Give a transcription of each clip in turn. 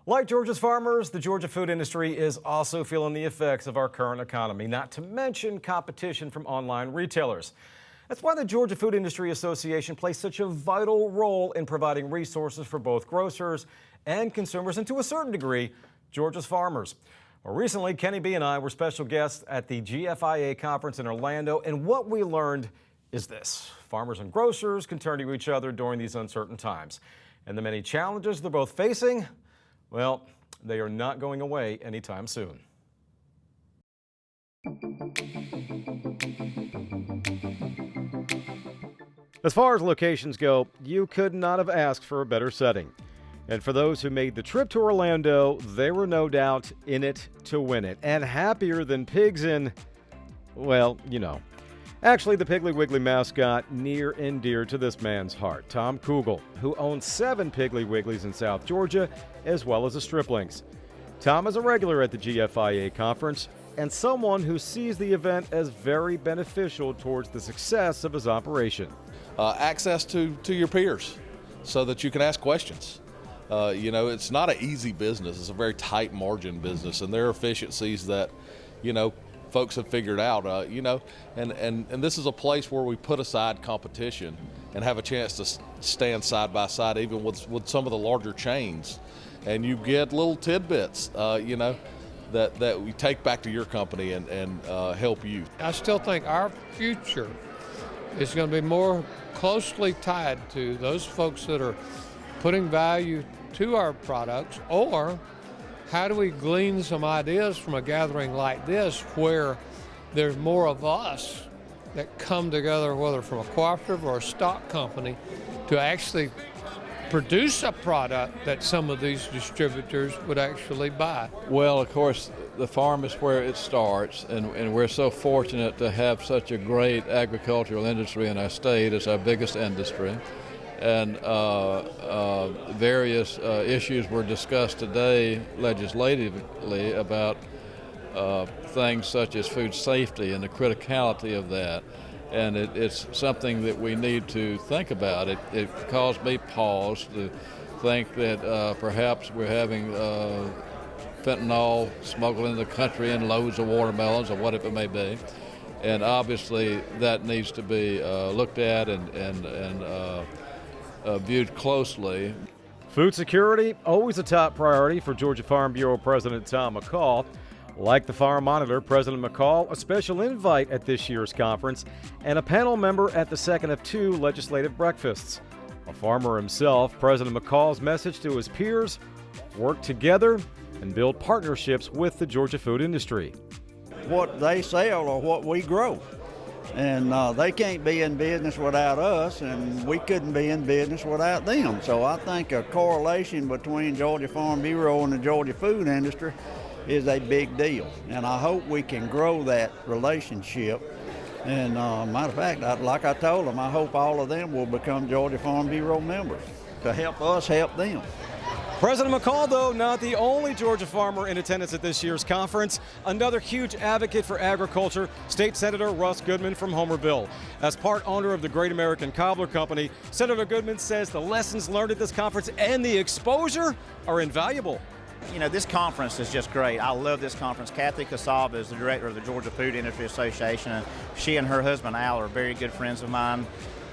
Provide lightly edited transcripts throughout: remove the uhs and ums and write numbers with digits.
Like Georgia's farmers, the Georgia food industry is also feeling the effects of our current economy, not to mention competition from online retailers. That's why the Georgia Food Industry Association plays such a vital role in providing resources for both grocers and consumers, and to a certain degree, Georgia's farmers. Well, recently, Kenny B and I were special guests at the GFIA conference in Orlando, and what we learned is this: farmers and grocers can turn to each other during these uncertain times. And the many challenges they're both facing, well, they are not going away anytime soon. As far as locations go, you could not have asked for a better setting. And for those who made the trip to Orlando, they were no doubt in it to win it, and happier than pigs in, well, you know. Actually, the Piggly Wiggly mascot near and dear to this man's heart, Tom Kugel, who owns 7 Piggly Wigglies in South Georgia, as well as a Striplings. Tom is a regular at the GFIA conference and someone who sees the event as very beneficial towards the success of his operation. Access to your peers so that you can ask questions. It's not an easy business. It's a very tight margin business, and there are efficiencies that, folks have figured out, and this is a place where we put aside competition and have a chance to stand side by side, even with some of the larger chains. And you get little tidbits, that we take back to your company and help you. I still think our future is going to be more closely tied to those folks that are putting value to our products, or how do we glean some ideas from a gathering like this where there's more of us that come together, whether from a cooperative or a stock company, to actually produce a product that some of these distributors would actually buy? Well, of course, the farm is where it starts, and we're so fortunate to have such a great agricultural industry in our state. It's our biggest industry. And various issues were discussed today legislatively about things such as food safety and the criticality of that. And it's something that we need to think about. It caused me pause to think that perhaps we're having fentanyl smuggled into the country in loads of watermelons or whatever it may be. And obviously that needs to be looked at and viewed closely. Food security, always a top priority for Georgia Farm Bureau President Tom McCall. Like the Farm Monitor, President McCall, a special invite at this year's conference and a panel member at the second of 2 legislative breakfasts. A farmer himself, President McCall's message to his peers: work together and build partnerships with the Georgia food industry. What they sell or what we grow. And they can't be in business without us, and we couldn't be in business without them. So I think a correlation between Georgia Farm Bureau and the Georgia food industry is a big deal. And I hope we can grow that relationship. And matter of fact, like I told them, I hope all of them will become Georgia Farm Bureau members to help us help them. President McCall, though, not the only Georgia farmer in attendance at this year's conference. Another huge advocate for agriculture, State Senator Russ Goodman from Homerville. As part owner of the Great American Cobbler Company, Senator Goodman says the lessons learned at this conference and the exposure are invaluable. This conference is just great. I love this conference. Kathy Kasab is the director of the Georgia Food Industry Association, and she and her husband Al are very good friends of mine.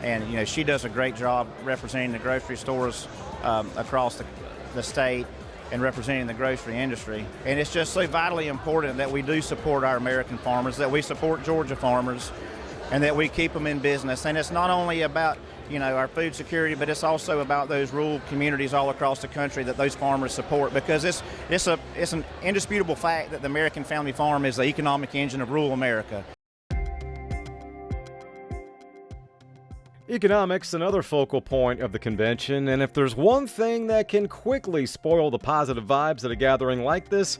And she does a great job representing the grocery stores across the state and representing the grocery industry. And it's just so vitally important that we do support our American farmers, that we support Georgia farmers, and that we keep them in business. And it's not only about our food security, but it's also about those rural communities all across the country that those farmers support, because it's an indisputable fact that the American family farm is the economic engine of rural America. Economics, another focal point of the convention, and if there's one thing that can quickly spoil the positive vibes at a gathering like this,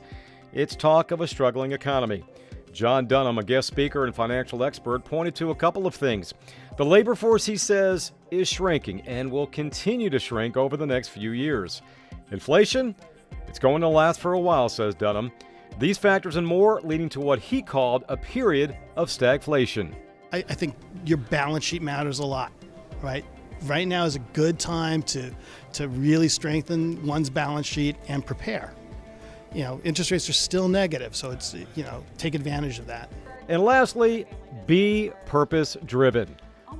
it's talk of a struggling economy. John Dunham, a guest speaker and financial expert, pointed to a couple of things. The labor force, he says, is shrinking and will continue to shrink over the next few years. Inflation? It's going to last for a while, says Dunham. These factors and more leading to what he called a period of stagflation. I think your balance sheet matters a lot, right? right now is a good time to really strengthen one's balance sheet and prepare. You know, interest rates are still negative, so it's, you know, take advantage of that. And lastly, be purpose-driven.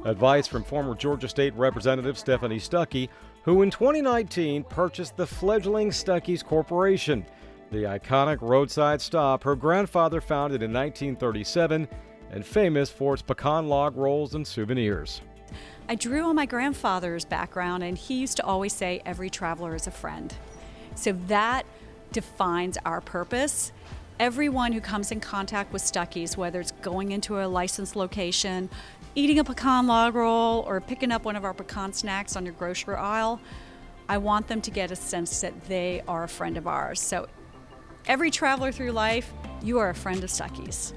Advice from former Georgia State Representative Stephanie Stuckey, who in 2019 purchased the fledgling Stuckey's Corporation, the iconic roadside stop her grandfather founded in 1937 and famous for its pecan log rolls and souvenirs. I drew on my grandfather's background, and he used to always say, every traveler is a friend. So that defines our purpose. Everyone who comes in contact with Stuckey's, whether it's going into a licensed location, eating a pecan log roll, or picking up one of our pecan snacks on your grocery aisle, I want them to get a sense that they are a friend of ours. So every traveler through life, you are a friend of Stuckey's.